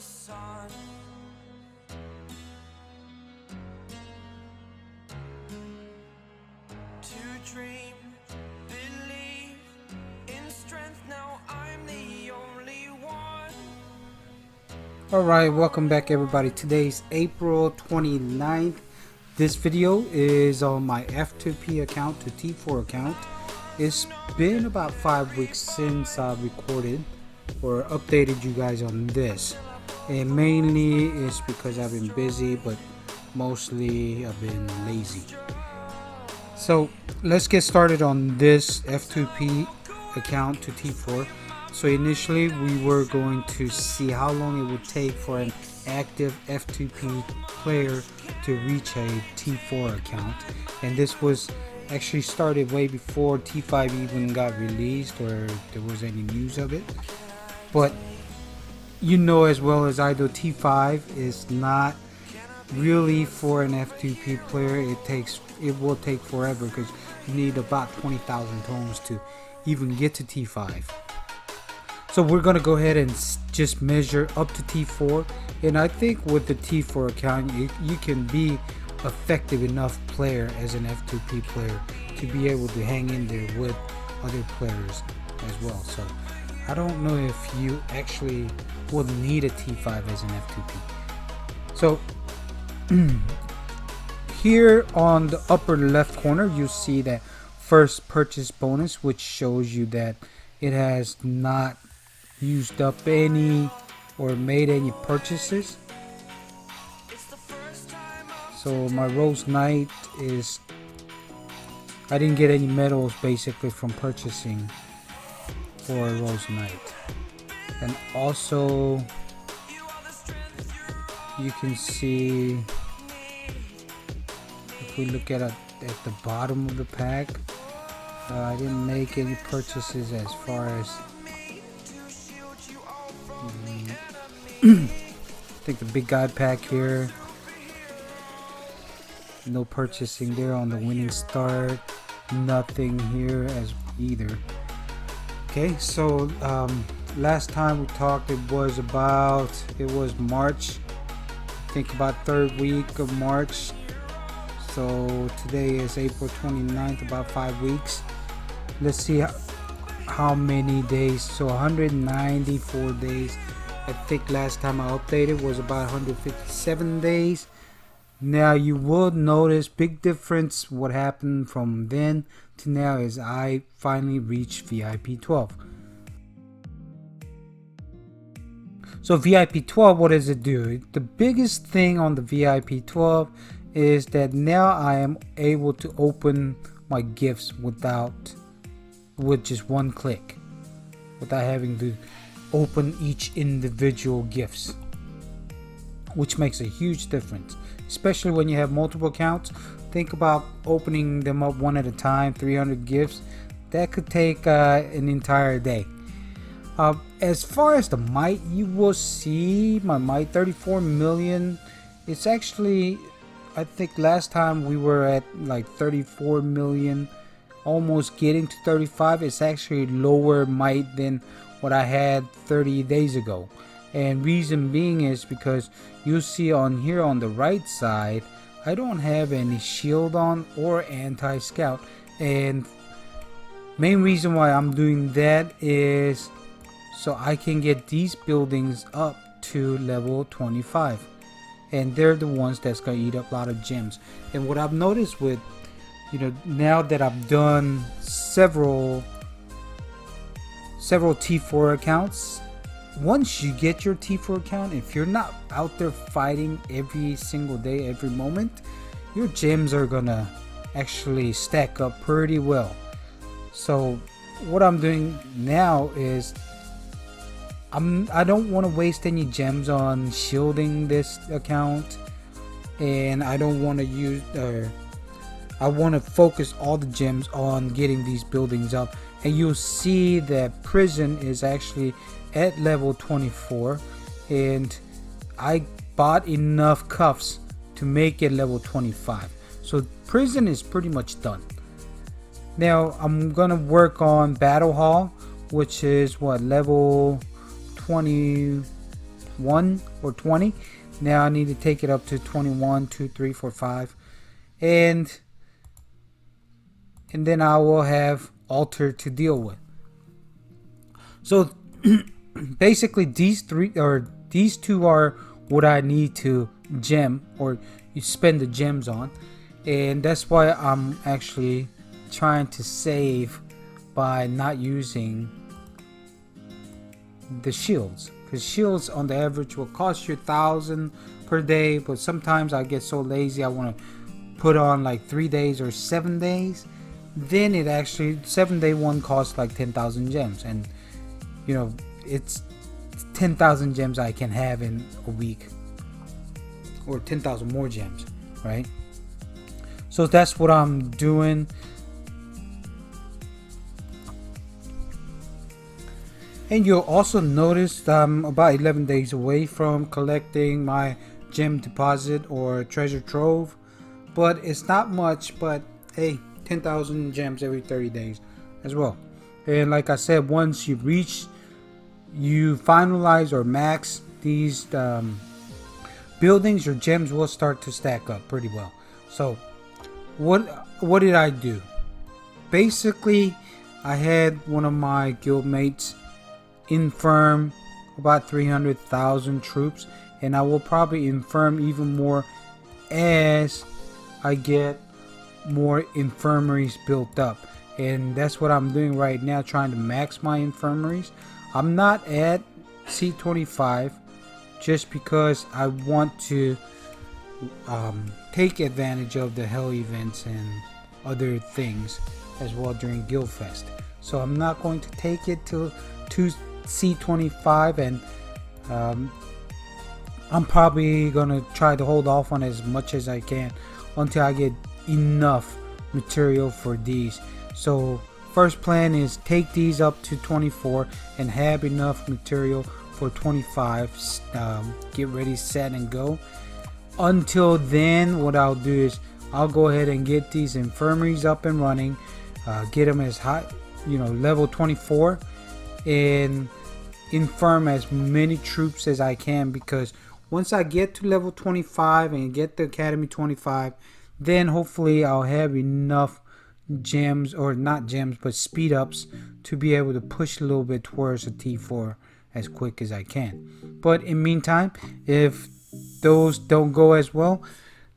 sun. To dream, believe in strength. Now I'm the only one. Alright, welcome back everybody. Today's April 29th. This video is on my f2p account to t4 account. It's been about 5 weeks since I recorded or updated you guys on this, and mainly it's because I've been busy, but mostly I've been lazy. So let's get started on this f2p account to t4. So initially we were going to see how long it would take for an active f2p player to reach a t4 account, and this was actually started way before t5 even got released or there was any news of it. But you know as well as I do, t5 is not really for an f2p player. It will take forever because you need about 20,000 tones to even get to t5. So we're gonna go ahead and just measure up to t4, and I think with the t4 account you can be effective enough player as an f2p player to be able to hang in there with other players as well. So I don't know if you actually will need a t5 as an f2p. So here on the upper left corner you see that first purchase bonus, which shows you that it has not used up any or made any purchases. So my Rose Knight is, I didn't get any medals basically from purchasing for Rose Knight. And also you can see if we look at the bottom of the pack, I didn't make any purchases as far as I think the big guy pack here. No purchasing there on the winning start. Nothing here as either. Okay, so last time we talked it was March. I think about third week of March. So today is April 29th, about 5 weeks. Let's see how many days. So 194 days. I think last time I updated was about 157 days. Now you will notice big difference. What happened from then to now is I finally reached VIP 12. So VIP 12, what does it do? The biggest thing on the VIP 12 is that now I am able to open my gifts with just one click, without having to open each individual gifts, which makes a huge difference, especially when you have multiple accounts. Think about opening them up one at a time, 300 gifts. That could take an entire day. As far as the might, you will see my might 34 million. It's actually, I think last time we were at like 34 million, almost getting to 35. It's actually lower might than what I had 30 days ago. And reason being is because you see on here on the right side, I don't have any shield on or anti-scout. And main reason why I'm doing that is so I can get these buildings up to level 25. And they're the ones that's gonna eat up a lot of gems. And what I've noticed with, now that I've done several T4 accounts, once you get your T4 account, if you're not out there fighting every single day, every moment, your gems are gonna actually stack up pretty well. So what I'm doing now is I don't want to waste any gems on shielding this account, and I don't want to use I want to focus all the gems on getting these buildings up. And you'll see that prison is actually at level 24, and I bought enough cuffs to make it level 25. So prison is pretty much done. Now I'm gonna work on battle hall, which is what, level 20 21 or 20. Now I need to take it up to 21, 2, 3, 4, 5, and then I will have altar to deal with. So basically these two are what I need to gem, or you spend the gems on, and that's why I'm actually trying to save by not using the shields, because shields on the average will cost you 1,000 per day, but sometimes I get so lazy I want to put on like 3 days or 7 days. Then it actually 7-day one costs like 10,000 gems, and you know, it's 10,000 gems I can have in a week, or 10,000 more gems, right? So that's what I'm doing. And you'll also notice I'm about 11 days away from collecting my gem deposit or treasure trove, but it's not much, but hey, 10,000 gems every 30 days as well. And like I said, once you finalize or max these buildings, your gems will start to stack up pretty well. So what did I do? Basically, I had one of my guild mates infirm about 300,000 troops, and I will probably infirm even more as I get more infirmaries built up, and that's what I'm doing right now, trying to max my infirmaries. I'm not at C25 just because I want to take advantage of the hell events and other things as well during Guildfest. So I'm not going to take it to C25, and I'm probably gonna try to hold off on as much as I can until I get enough material for these. So first plan is take these up to 24 and have enough material for 25. Get ready, set, and go. Until then, what I'll do is I'll go ahead and get these infirmaries up and running, get them as high, level 24, and infirm as many troops as I can, because once I get to level 25 and get the academy 25, then hopefully I'll have enough gems, or not gems but speed ups, to be able to push a little bit towards a T4 as quick as I can. But in meantime, if those don't go as well,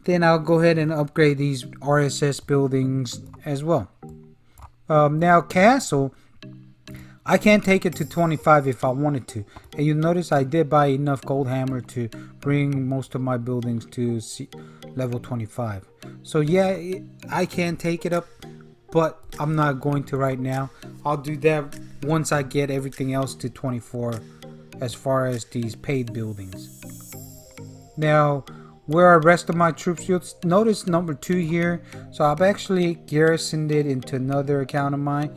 then I'll go ahead and upgrade these RSS buildings as well. Now castle, I can't take it to 25 if I wanted to, and you'll notice I did buy enough gold hammer to bring most of my buildings to level 25. So yeah, I can take it up, but I'm not going to right now. I'll do that once I get everything else to 24 as far as these paid buildings. Now, where are the rest of my troops? You'll notice number 2 here. So I've actually garrisoned it into another account of mine.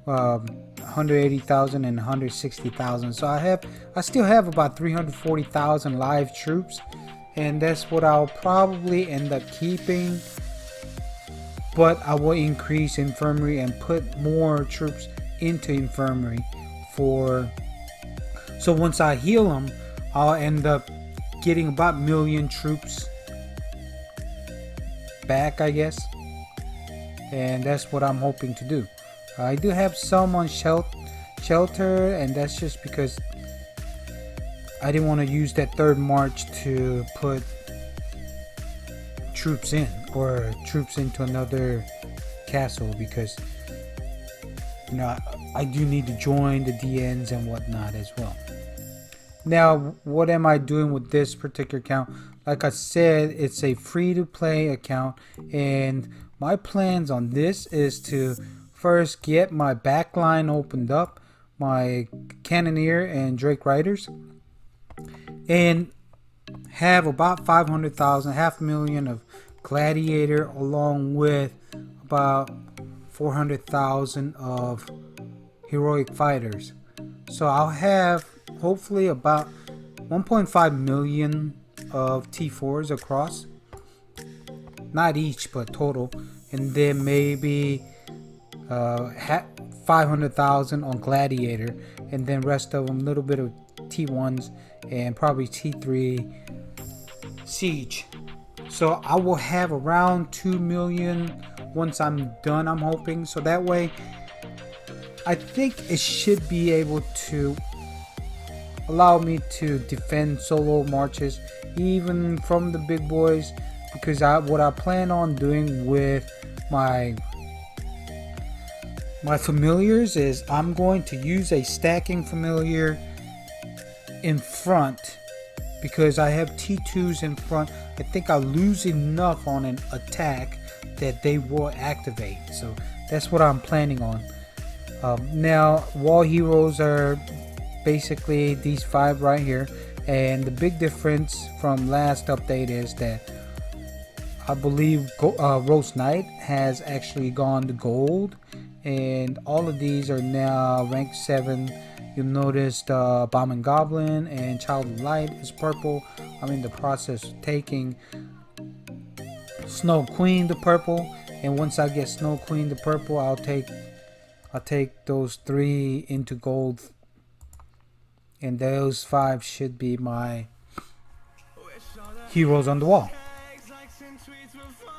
180,000 and 160,000. So I still have about 340,000 live troops, and that's what I'll probably end up keeping. But I will increase infirmary and put more troops into infirmary so once I heal them, I'll end up getting about 1 million troops back, I guess, and that's what I'm hoping to do. I do have some on shelter, and that's just because I didn't want to use that third march to put troops in, or troops into another castle, because I do need to join the DNs and whatnot as well. Now, what am I doing with this particular account? Like I said, it's a free-to-play account, and my plans on this is to first get my backline opened up, my Cannoneer and Drake Riders, and have about 500,000, 500,000 of Gladiator, along with about 400,000 of Heroic Fighters. So I'll have hopefully about 1.5 million of T4s across, not each but total, and then maybe 500,000 on Gladiator, and then rest of them, little bit of T1s and probably T3 siege. So I will have around 2 million once I'm done, I'm hoping. So that way I think it should be able to allow me to defend solo marches even from the big boys, because what I plan on doing with my familiars is I'm going to use a stacking familiar in front, because I have T2s in front. I think I'll lose enough on an attack that they will activate. So that's what I'm planning on. Now wall heroes are basically these 5 right here, and the big difference from last update is that I believe Roast Knight has actually gone to gold, and all of these are now rank 7. You'll notice the Bomb and Goblin and Child of Light is purple. I'm in the process of taking Snow Queen to purple, and once I get Snow Queen to purple, I'll take those 3 into gold, and those 5 should be my heroes on the wall.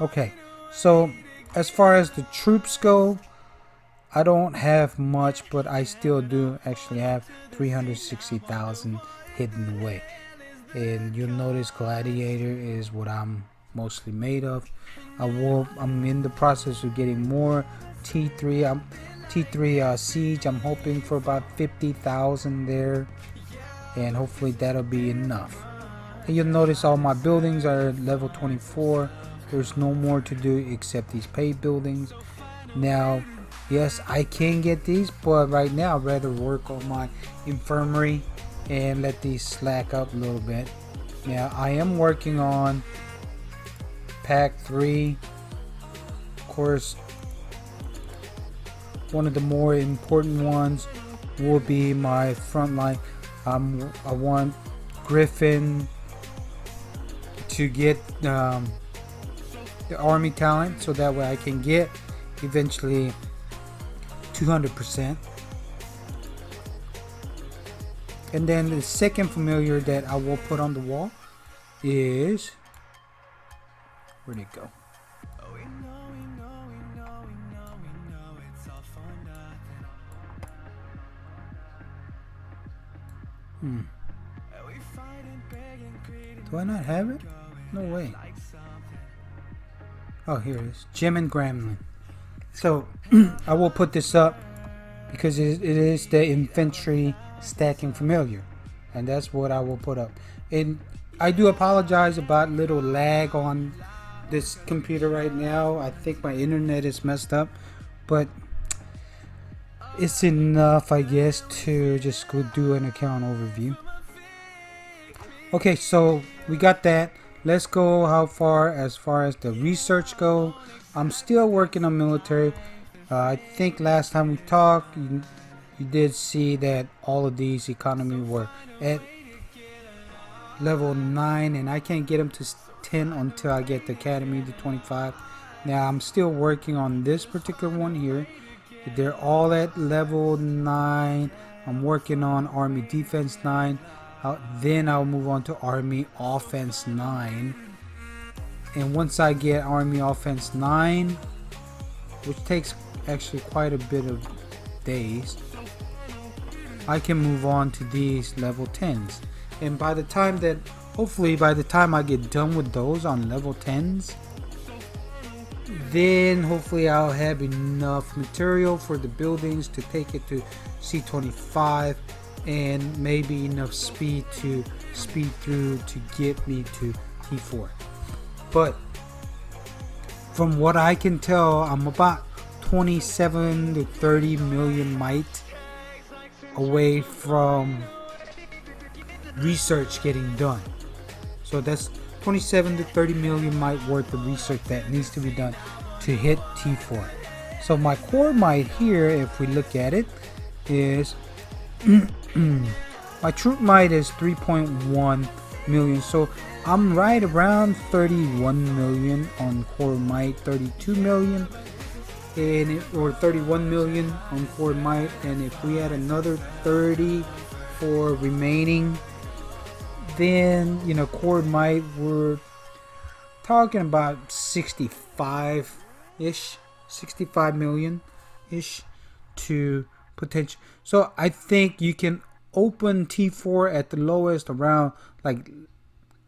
Okay, so as far as the troops go, I don't have much, but I still do actually have 360,000 hidden away. And you'll notice Gladiator is what I'm mostly made of. I'm in the process of getting more T3. T3 siege. I'm hoping for about 50,000 there, and hopefully that'll be enough. And you'll notice all my buildings are level 24. There's no more to do except these paid buildings. Now, yes, I can get these, but right now I'd rather work on my infirmary and let these slack up a little bit. Now I am working on pack 3. Of course, one of the more important ones will be my front line. I want Griffin to get the army talent, so that way I can get eventually 200%. And then the second familiar that I will put on the wall is, where'd it go? Do I not have it? No way. Oh, here it is. Gem and Gremlin. So I will put this up because it is the infantry stacking familiar, and that's what I will put up. And I do apologize about little lag on this computer right now. I think my internet is messed up, but it's enough, I guess, to just go do an account overview. Okay, so we got that. Let's go as far as the research go. I'm still working on military. I think last time we talked, you did see that all of these economy were at level 9, and I can't get them to 10 until I get the academy to 25. Now I'm still working on this particular one here. They're all at level 9. I'm working on army defense 9. Then I'll move on to army offense 9. And once I get army offense 9, which takes actually quite a bit of days, I can move on to these level 10s. And by the time that, hopefully by the time I get done with those on level 10s, then hopefully I'll have enough material for the buildings to take it to C25, and maybe enough speed to speed through to get me to T4. But from what I can tell, I'm about 27 to 30 million might away from research getting done. So that's 27 to 30 million might worth of research that needs to be done to hit T4. So my core might here, if we look at it, is my troop might is 3.1 million. So I'm right around 31 million on core might, 32 million or 31 million on core might. And if we add another 30 for remaining, then you know, core might, we're talking about 65 ish, 65 million ish to potential. So I think you can open T4 at the lowest around like,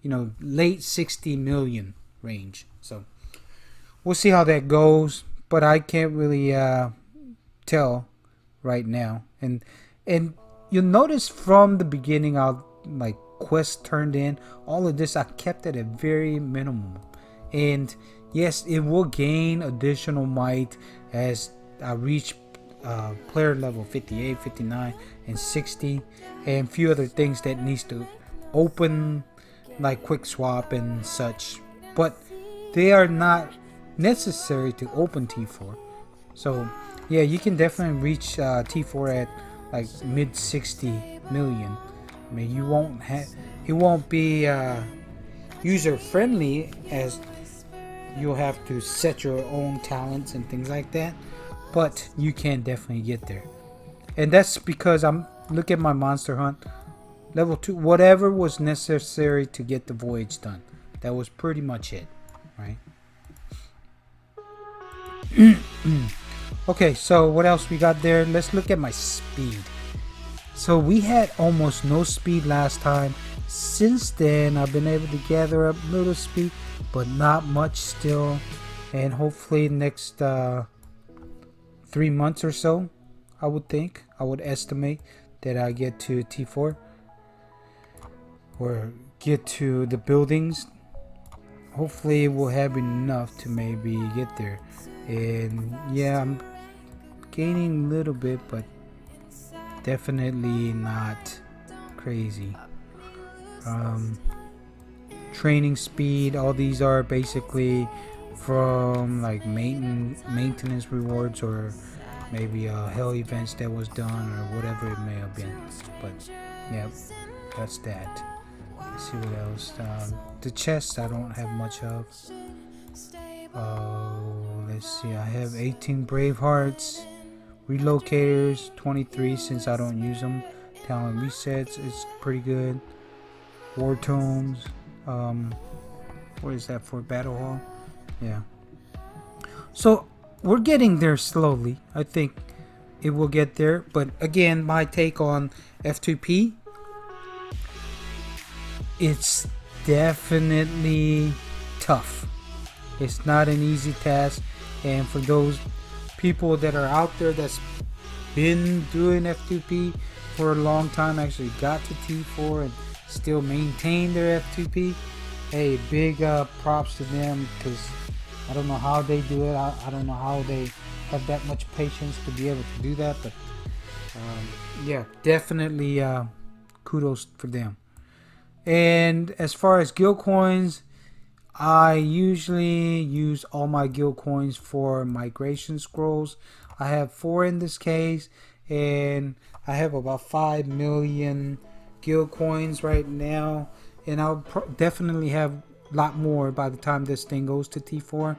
you know, late 60 million range. So we'll see how that goes, but I can't really tell right now. And you'll notice from the beginning, I'll like quests turned in, all of this I kept at a very minimum. And yes, it will gain additional might as I reach player level 58, 59, and 60, and a few other things that needs to open, like quick swap and such, but they are not necessary to open T4. So yeah, you can definitely reach T4 at like mid 60 million. I mean, you won't have, it won't be user friendly, as you'll have to set your own talents and things like that, but you can definitely get there. And that's because I'm look at my monster hunt level 2, whatever was necessary to get the voyage done, that was pretty much it, right? Okay, so what else we got there? Let's look at my speed. So we had almost no speed last time. Since then, I've been able to gather up little speed, but not much still. And hopefully next 3 months or so, I would estimate that I get to T4 or get to the buildings. Hopefully we'll have enough to maybe get there. And yeah, I'm gaining a little bit, but definitely not crazy. Training speed, all these are basically from like maintenance rewards, or maybe hell events that was done, or whatever it may have been. But yeah, that's that. Let's see what else. The chests I don't have much of. Let's see, I have 18 brave hearts, relocators 23 since I don't use them. Talent resets is pretty good. War tomes, what is that for? Battle hall? Yeah. So we're getting there slowly. I think it will get there. But again, my take on f2p, it's definitely tough. It's not an easy task. And for those people that are out there that's been doing f2p for a long time, actually got to T4 and still maintain their f2p, hey, big props to them, because I don't know how they do it. I don't know how they have that much patience to be able to do that, but yeah, definitely kudos for them. And as far as guild coins, I usually use all my guild coins for migration scrolls. I have 4 in this case, and I have about 5 million guild coins right now, and I'll definitely have a lot more by the time this thing goes to T4.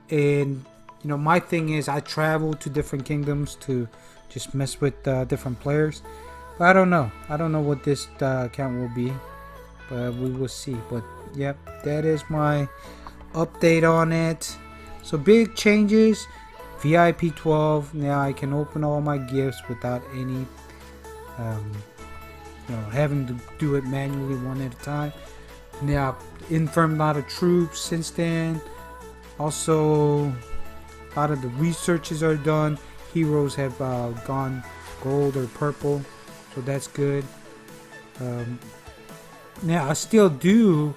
And you know, my thing is I travel to different kingdoms to just mess with different players, but I don't know what this account will be, but we will see. But yep, that is my update on it. So big changes. VIP 12, now I can open all my gifts without any you know, having to do it manually one at a time. Now infirm a lot of troops since then. Also, a lot of the researches are done. Heroes have gone gold or purple, so that's good. Now I still do,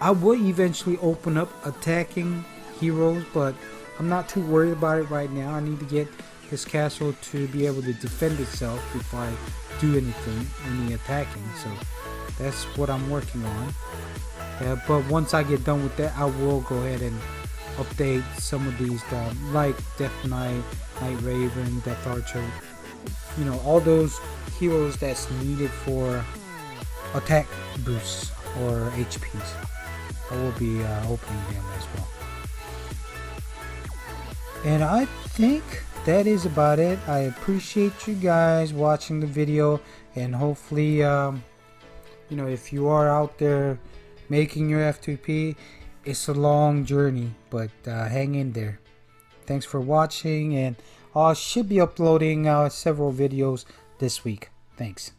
I will eventually open up attacking heroes, but I'm not too worried about it right now. I need to get this castle to be able to defend itself before I do any attacking, so that's what I'm working on. But once I get done with that, I will go ahead and update some of these like Death Knight, Night Raven, Death Archer, you know, all those heroes that's needed for attack boosts or HPs. I will be opening them as well. And I think that is about it. I appreciate you guys watching the video, and hopefully you know, if you are out there making your f2p, it's a long journey, but hang in there. Thanks for watching, and I should be uploading several videos this week. Thanks.